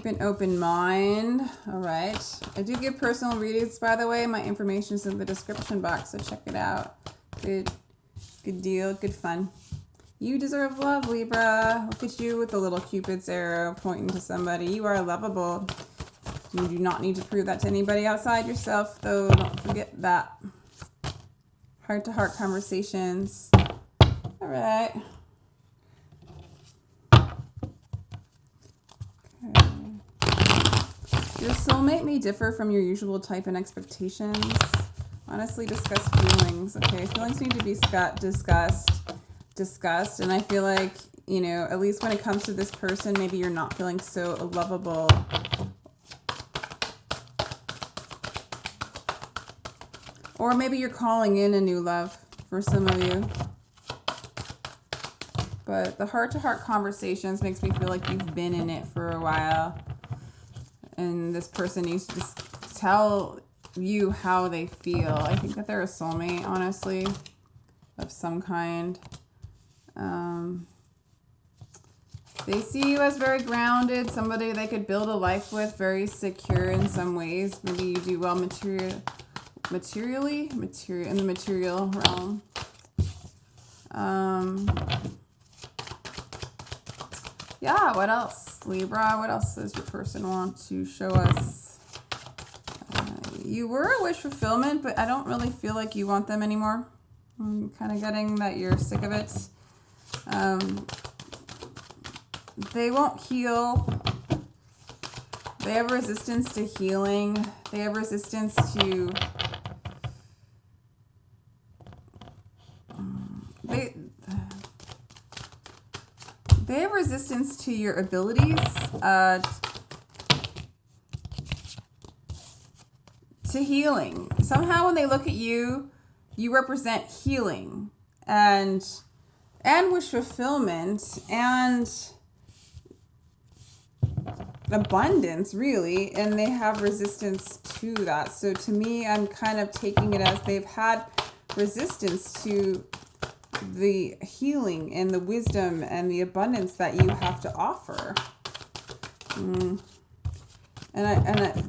Keep an open mind. All right. I do give personal readings, by the way. My information is in the description box, so check it out. Good deal. Good fun. You deserve love, Libra. Look at you with the little Cupid's arrow pointing to somebody. You are lovable. You do not need to prove that to anybody outside yourself, though. Don't forget that. Heart-to-heart conversations. All right. Okay. Your soulmate may differ from your usual type and expectations. Honestly, discuss feelings. Okay, feelings need to be discussed. And I feel like, you know, at least when it comes to this person, maybe you're not feeling so lovable. Or maybe you're calling in a new love for some of you. But the heart-to-heart conversations makes me feel like you've been in it for a while. And this person needs to just tell you how they feel. I think that they're a soulmate, honestly, of some kind. They see you as very grounded, somebody they could build a life with, very secure in some ways. Maybe you do well materially in the material realm. Yeah, what else, Libra? What else does your person want to show us? You were a wish fulfillment, but I don't really feel like you want them anymore. I'm kind of getting that you're sick of it. They won't heal. They have resistance to healing. They have resistance to... They have resistance to your abilities to healing. Somehow when they look at you, you represent healing and wish fulfillment and abundance, really, and they have resistance to that. So to me, I'm kind of taking it as they've had resistance to the healing and the wisdom and the abundance that you have to offer. And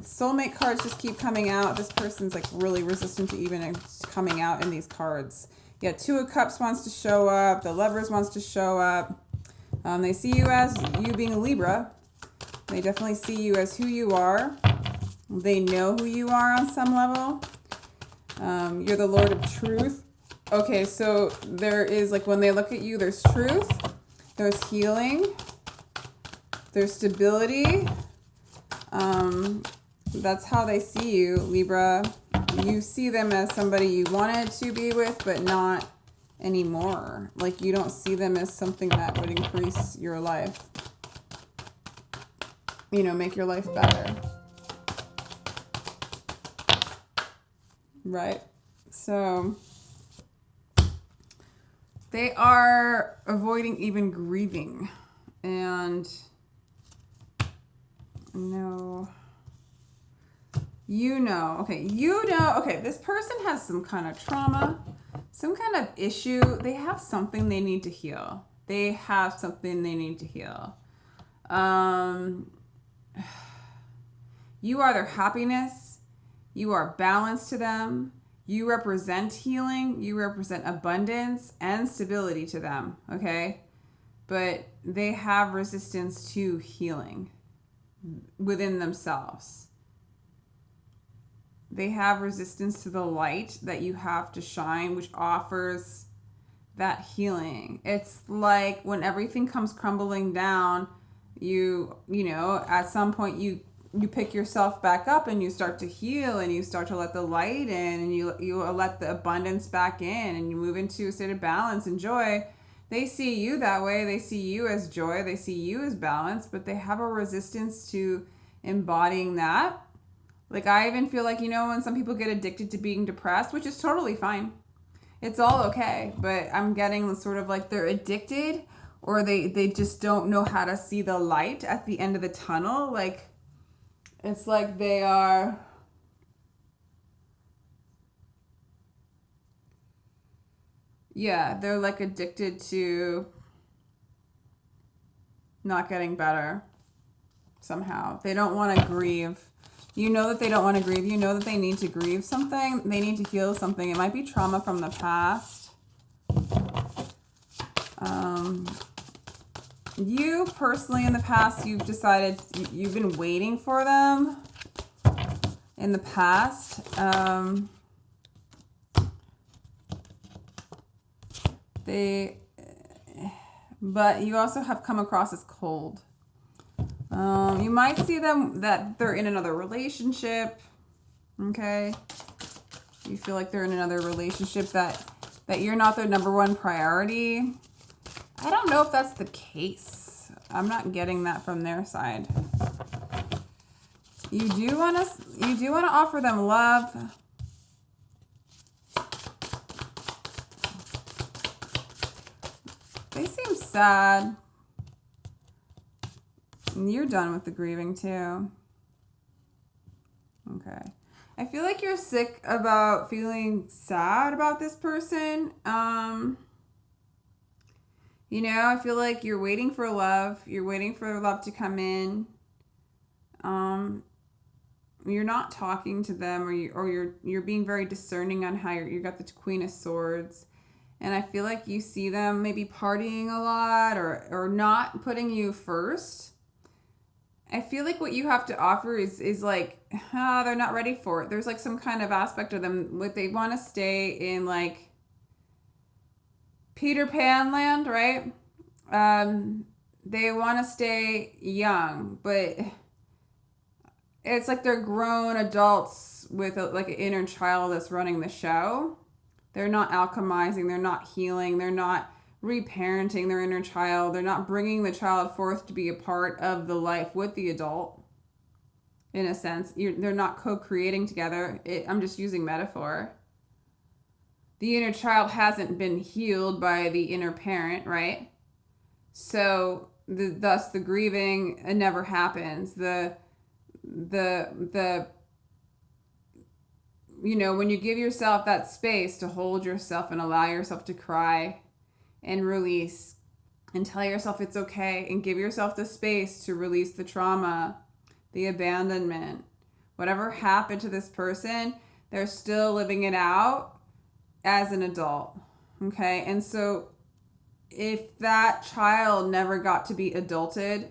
soulmate cards just keep coming out. This person's like really resistant to even coming out in these cards. Yeah, Two of Cups wants to show up. The Lovers wants to show up. They see you as you being a Libra. They definitely see you as who you are. They know who you are on some level. You're the Lord of Truth. Okay, so there is, like, when they look at you, there's truth, there's healing, there's stability. That's how they see you, Libra. You see them as somebody you wanted to be with, but not anymore. Like, you don't see them as something that would increase your life. You know, make your life better. Right? So... they are avoiding even grieving. And no, okay, this person has some kind of trauma, some kind of issue. They have something they need to heal. You are their happiness. You are balance to them. You represent healing, you represent abundance and stability to them, okay? But they have resistance to healing within themselves. They have resistance to the light that you have to shine, which offers that healing. It's like when everything comes crumbling down, you know, at some point you pick yourself back up and you start to heal and you start to let the light in and you let the abundance back in and you move into a state of balance and joy. They see you that way. They see you as joy. They see you as balance, but they have a resistance to embodying that. Like, I even feel like, you know, when some people get addicted to being depressed, which is totally fine. It's all okay. But I'm getting sort of like they're addicted or they just don't know how to see the light at the end of the tunnel. Like, it's like they are... yeah, they're like addicted to not getting better. somehow. They don't want to grieve. You know that they don't want to grieve. You know that they need to grieve something. They need to heal something. It might be trauma from the past. You personally in the past, you've decided, you've been waiting for them in the past. But you also have come across as cold. You might see them that they're in another relationship. Okay. You feel like they're in another relationship that you're not their number one priority. I don't know if that's the case. I'm not getting that from their side. You do want to offer them love. They seem sad. And you're done with the grieving too. Okay. I feel like you're sick about feeling sad about this person. You know, I feel like you're waiting for love. You're waiting for love to come in. You're not talking to them, or you're being very discerning on how you got the Queen of Swords. And I feel like you see them maybe partying a lot or not putting you first. I feel like what you have to offer is like, they're not ready for it. There's like some kind of aspect of them, what they want to stay in like Peter Pan land, right? They want to stay young, but it's like they're grown adults with like an inner child that's running the show. They're not alchemizing. They're not healing. They're not reparenting their inner child. They're not bringing the child forth to be a part of the life with the adult. In a sense, they're not co-creating together. I'm just using metaphor. The inner child hasn't been healed by the inner parent, right? So thus the grieving never happens. The you know, when you give yourself that space to hold yourself and allow yourself to cry and release and tell yourself it's okay and give yourself the space to release the trauma, the abandonment, whatever happened to this person, they're still living it out as an adult. Okay. And so if that child never got to be adulted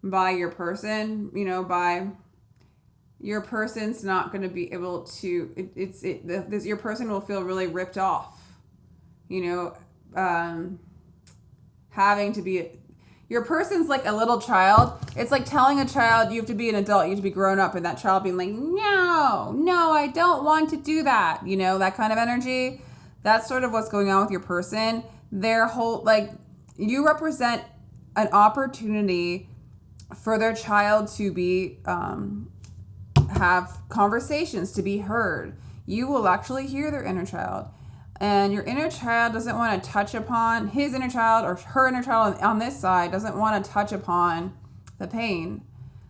by your person, you know, by your person's not going to be able to, your person will feel really ripped off, you know, having to be, your person's like a little child. It's like telling a child you have to be an adult, you have to be grown up, and that child being like, no, I don't want to do that. You know, that kind of energy. That's sort of what's going on with your person. Their whole, like, you represent an opportunity for their child to be, have conversations, to be heard. You will actually hear their inner child. And your inner child doesn't want to touch upon, his inner child or her inner child on this side doesn't want to touch upon the pain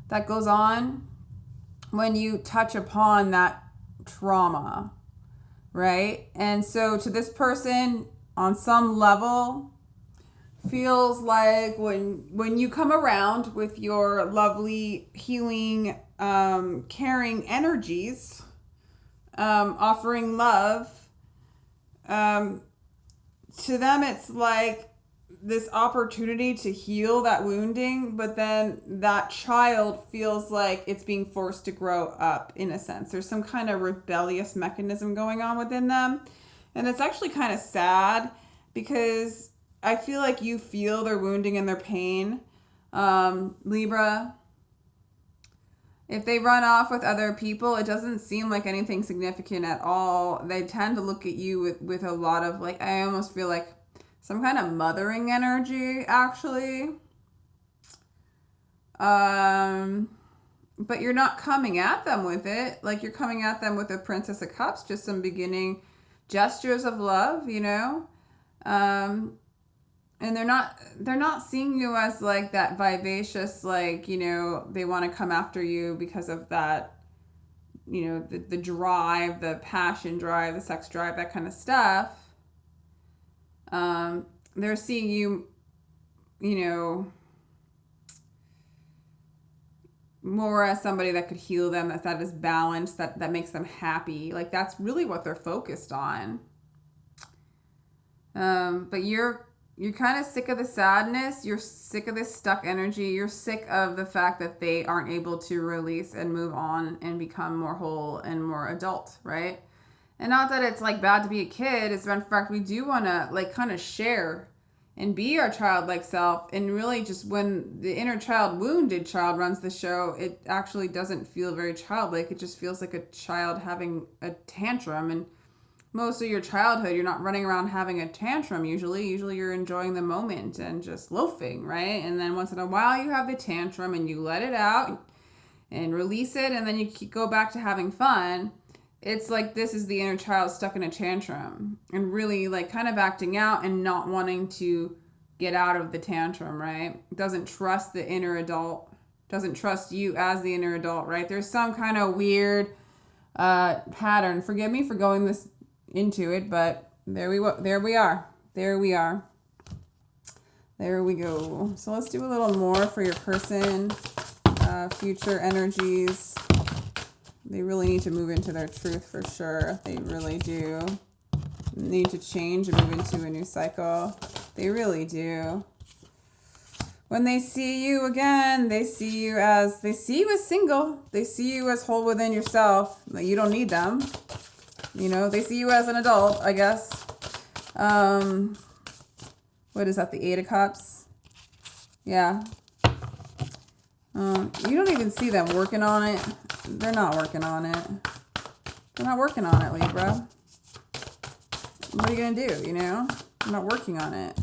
that goes on when you touch upon that trauma, right? And so to this person, on some level, feels like when you come around with your lovely, healing, caring energies, offering love, to them it's like this opportunity to heal that wounding, but then that child feels like it's being forced to grow up in a sense. There's some kind of rebellious mechanism going on within them. And it's actually kind of sad because I feel like you feel their wounding and their pain. Libra, if they run off with other people, it doesn't seem like anything significant at all. They tend to look at you with a lot of, like, I almost feel like some kind of mothering energy, actually. But you're not coming at them with it. Like, you're coming at them with the Princess of Cups, just some beginning gestures of love, you know? And they're not seeing you as like that vivacious, like, you know, they want to come after you because of that, you know, the drive, the passion drive, the sex drive, that kind of stuff. They're seeing you, you know, more as somebody that could heal them, that is balanced, that makes them happy. Like that's really what they're focused on. But you're kind of sick of the sadness. You're sick of this stuck energy. You're sick of the fact that they aren't able to release and move on and become more whole and more adult, right? And not that it's like bad to be a kid. It's in fact we do want to like kind of share and be our childlike self. And really, just when the inner child, wounded child, runs the show, it actually doesn't feel very childlike. It just feels like a child having a tantrum. And most of your childhood, you're not running around having a tantrum usually. Usually you're enjoying the moment and just loafing, right? And then once in a while you have the tantrum and you let it out and release it, and then you go back to having fun. It's like this is the inner child stuck in a tantrum and really like kind of acting out and not wanting to get out of the tantrum, right? Doesn't trust the inner adult, doesn't trust you as the inner adult, right? There's some kind of weird pattern. Forgive me for going this into it, but there we are. There we go. So let's do a little more for your person, future energies. They really need to move into their truth for sure. They really do. Need to change and move into a new cycle. They really do. When they see you again, they see you as single. They see you as whole within yourself. Like you don't need them. You know, they see you as an adult, I guess. What is that? The Eight of Cups? Yeah. You don't even see them working on it. They're not working on it. They're not working on it, Libra. What are you going to do, you know? They're not working on it.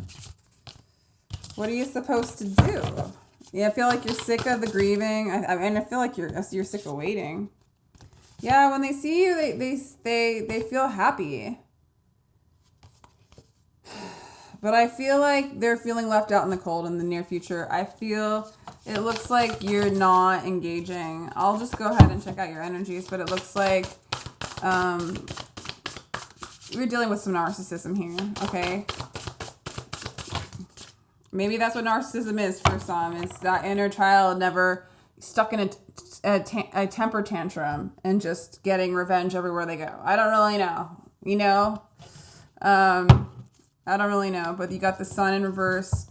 What are you supposed to do? Yeah, I feel like you're sick of the grieving. I feel like you're sick of waiting. Yeah, when they see you, they feel happy. But I feel like they're feeling left out in the cold in the near future. I feel it looks like you're not engaging. I'll just go ahead and check out your energies, but it looks like you're dealing with some narcissism here, okay? Maybe that's what narcissism is for some, is that inner child never stuck in a temper tantrum and just getting revenge everywhere they go. I don't really know, you know? I don't really know, but you got the Sun in reverse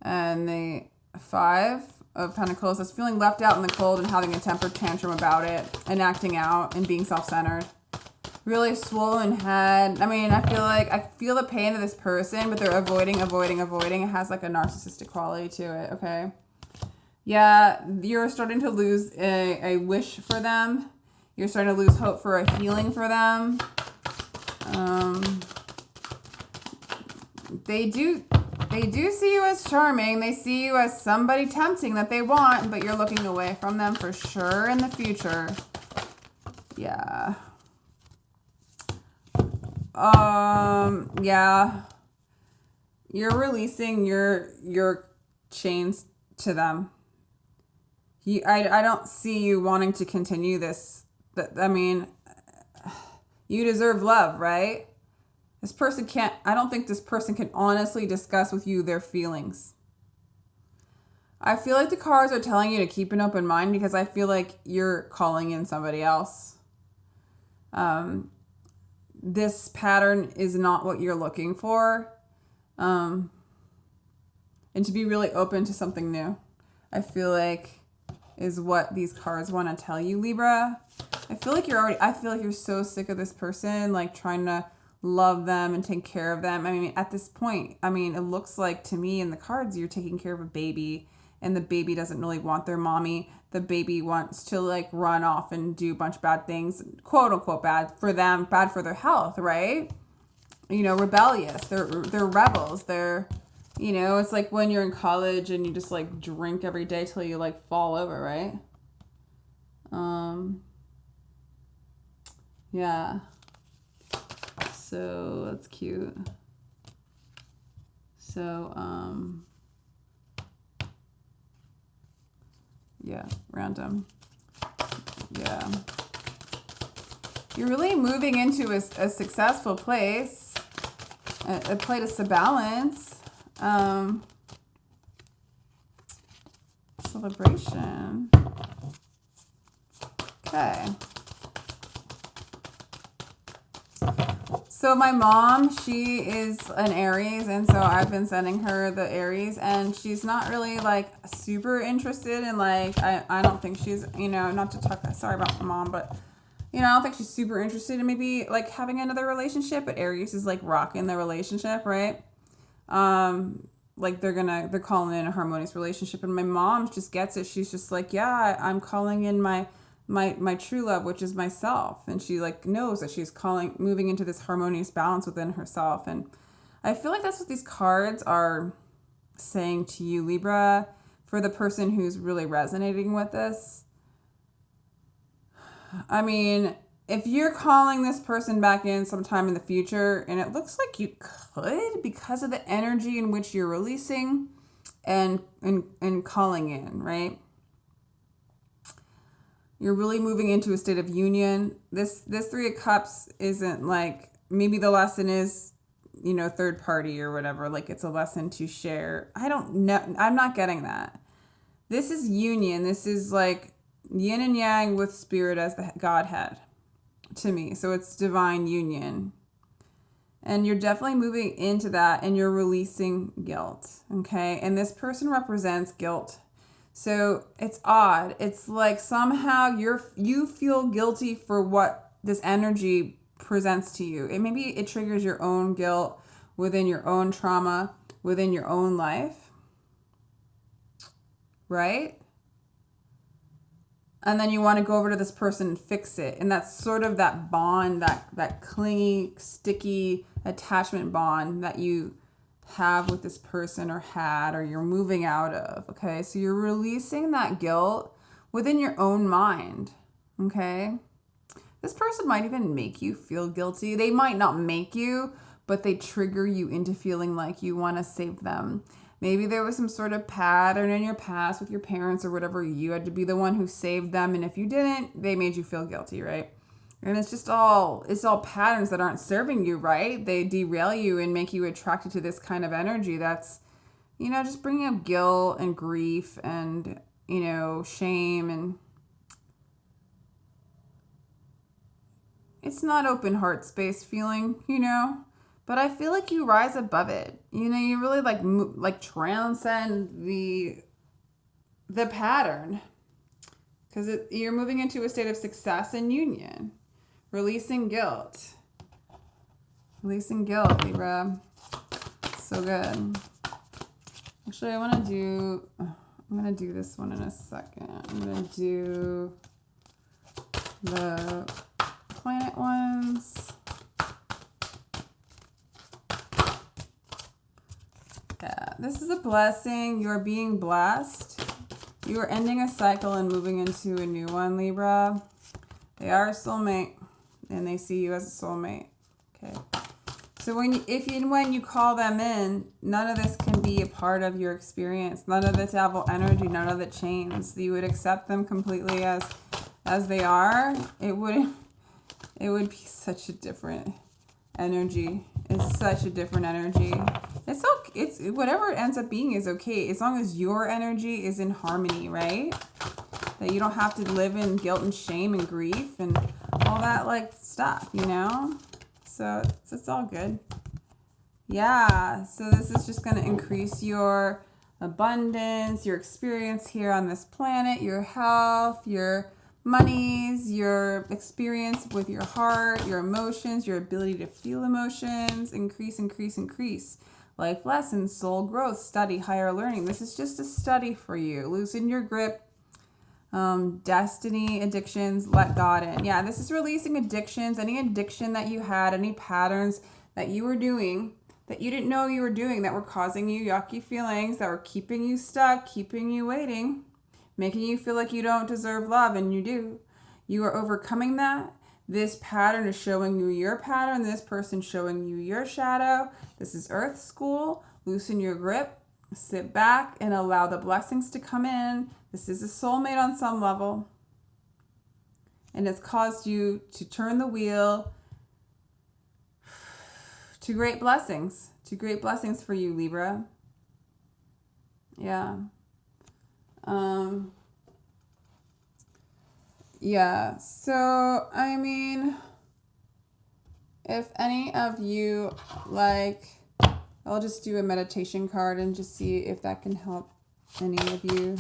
and the Five of Pentacles. That's feeling left out in the cold and having a temper tantrum about it and acting out and being self-centered. Really swollen head. I mean, I feel the pain of this person, but they're avoiding. It has like a narcissistic quality to it, okay? Yeah, you're starting to lose a wish for them. You're starting to lose hope for a healing for them. They do see you as charming. They see you as somebody tempting that they want, but you're looking away from them for sure in the future. Yeah. Yeah. You're releasing your chains to them. I don't see you wanting to continue this. I mean, you deserve love, right? I don't think this person can honestly discuss with you their feelings. I feel like the cards are telling you to keep an open mind because I feel like you're calling in somebody else. This pattern is not what you're looking for. And to be really open to something new, I feel like is what these cards want to tell you, Libra. I feel like you're so sick of this person, like trying to love them and take care of them. I mean, at this point, it looks like to me in the cards, you're taking care of a baby and the baby doesn't really want their mommy. The baby wants to like run off and do a bunch of bad things, quote unquote bad for them, bad for their health, right? You know, rebellious. They're rebels. They're, you know, it's like when you're in college and you just like drink every day till you like fall over, right? Yeah. So that's cute. So, yeah, random. Yeah. You're really moving into a successful place, a place of balance, celebration. Okay. So my mom, she is an Aries, and so I've been sending her the Aries, and she's not really like super interested in like, I don't think she's, not to talk, sorry about my mom, but I don't think she's super interested in maybe like having another relationship, but Aries is like rocking the relationship, right? Like they're calling in a harmonious relationship, and my mom just gets it. She's just like, yeah, I'm calling in my true love, which is myself, and she like knows that she's moving into this harmonious balance within herself. And I feel like that's what these cards are saying to you, Libra, for the person who's really resonating with this. I mean, if you're calling this person back in sometime in the future, and it looks like you could because of the energy in which you're releasing and calling in, right? You're really moving into a state of union. This Three of Cups isn't like, maybe the lesson is, third party or whatever. Like it's a lesson to share. I don't know. I'm not getting that. This is union. This is like yin and yang with spirit as the Godhead to me. So it's divine union. And you're definitely moving into that, and you're releasing guilt. Okay. And this person represents guilt. So it's odd. It's like somehow you feel guilty for what this energy presents to you. Maybe it triggers your own guilt within your own trauma, within your own life. Right? And then you want to go over to this person and fix it. And that's sort of that bond, that clingy, sticky attachment bond that you have with this person or had, or you're moving out of. Okay. So you're releasing that guilt within your own mind. Okay. This person might even make you feel guilty. They might not make you, but they trigger you into feeling like you want to save them. Maybe there was some sort of pattern in your past with your parents or whatever. You had to be the one who saved them. And if you didn't, they made you feel guilty, right? And it's all patterns that aren't serving you, right? They derail you and make you attracted to this kind of energy that's, just bringing up guilt and grief and, shame. And it's not open heart space feeling, but I feel like you rise above it. You really like transcend the pattern, because you're moving into a state of success and union. Releasing guilt, Libra. So good. Actually, I'm gonna do this one in a second. I'm gonna do the planet ones. Yeah, this is a blessing. You are being blessed. You are ending a cycle and moving into a new one, Libra. They are a soulmate, and they see you as a soulmate. Okay. So when you call them in, none of this can be a part of your experience. None of the devil energy, none of the chains. You would accept them completely as they are. It would be such a different energy. It's such a different energy. It's okay. It's whatever it ends up being is okay, as long as your energy is in harmony, right? That you don't have to live in guilt and shame and grief and all that like stuff, So it's all good. Yeah. So this is just going to increase your abundance, your experience here on this planet, your health, your monies, your experience with your heart, your emotions, your ability to feel emotions, increase. Life lessons, soul growth, study, higher learning. This is just a study for you. Loosen your grip. Destiny, addictions, let God in. Yeah, this is releasing addictions, any addiction that you had, any patterns that you were doing that you didn't know you were doing that were causing you yucky feelings, that were keeping you stuck, keeping you waiting, making you feel like you don't deserve love, and you do. You are overcoming that. This pattern is showing you your pattern. This person showing you your shadow. This is Earth School. Loosen your grip. Sit back and allow the blessings to come in. This is a soulmate on some level. And it's caused you to turn the wheel to great blessings. To great blessings for you, Libra. Yeah. Yeah, so I mean, if any of you like, I'll just do a meditation card and just see if that can help any of you.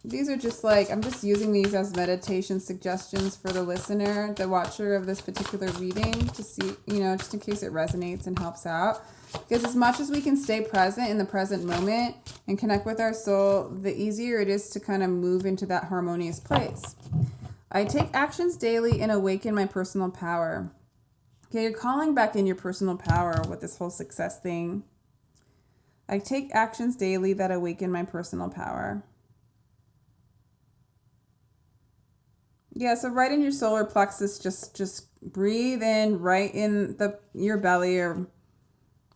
These are just like, I'm just using these as meditation suggestions for the listener, the watcher of this particular reading, to see, you know, just in case it resonates and helps out. Because as much as we can stay present in the present moment and connect with our soul, the easier it is to kind of move into that harmonious place. I take actions daily and awaken my personal power. Okay, you're calling back in your personal power with this whole success thing. I take actions daily that awaken my personal power. Yeah, so right in your solar plexus, just breathe in right in your belly or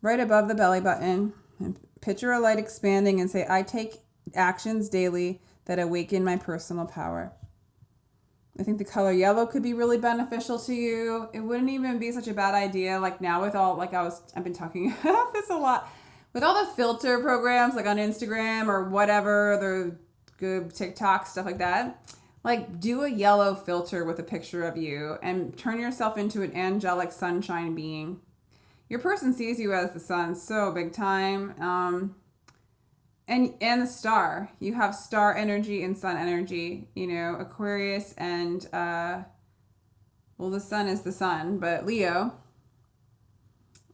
right above the belly button, and picture a light expanding and say, I take actions daily that awaken my personal power. I think the color yellow could be really beneficial to you. It wouldn't even be such a bad idea. Like now with all, I've been talking about this a lot. With all the filter programs like on Instagram or whatever, the good TikTok, stuff like that. Like do a yellow filter with a picture of you and turn yourself into an angelic sunshine being. Your person sees you as the sun so big time. And the star. You have star energy and sun energy, you know, Aquarius and, well, the sun is the sun, but Leo.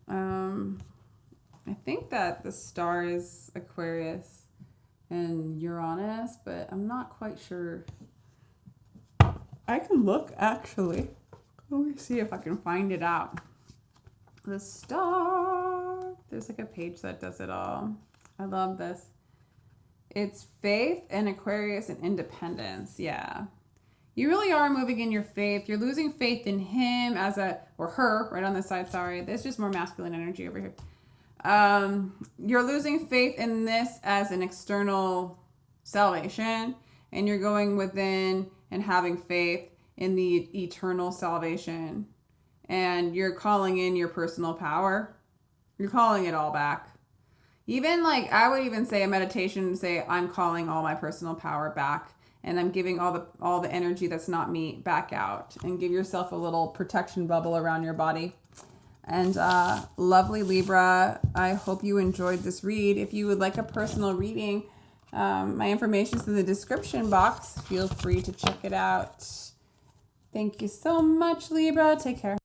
I think that the star is Aquarius and Uranus, but I'm not quite sure. I can look, actually. Let me see if I can find it out. The star. There's like a page that does it all. I love this. It's faith and Aquarius and independence. Yeah. You really are moving in your faith. You're losing faith in him or her, right on this side. Sorry. There's just more masculine energy over here. You're losing faith in this as an external salvation, and you're going within and having faith in the eternal salvation. And you're calling in your personal power. You're calling it all back. Even like, I would even say a meditation, say, I'm calling all my personal power back, and I'm giving all the energy that's not me back out, and give yourself a little protection bubble around your body. And lovely Libra, I hope you enjoyed this read. If you would like a personal reading, my information's in the description box. Feel free to check it out. Thank you so much, Libra. Take care.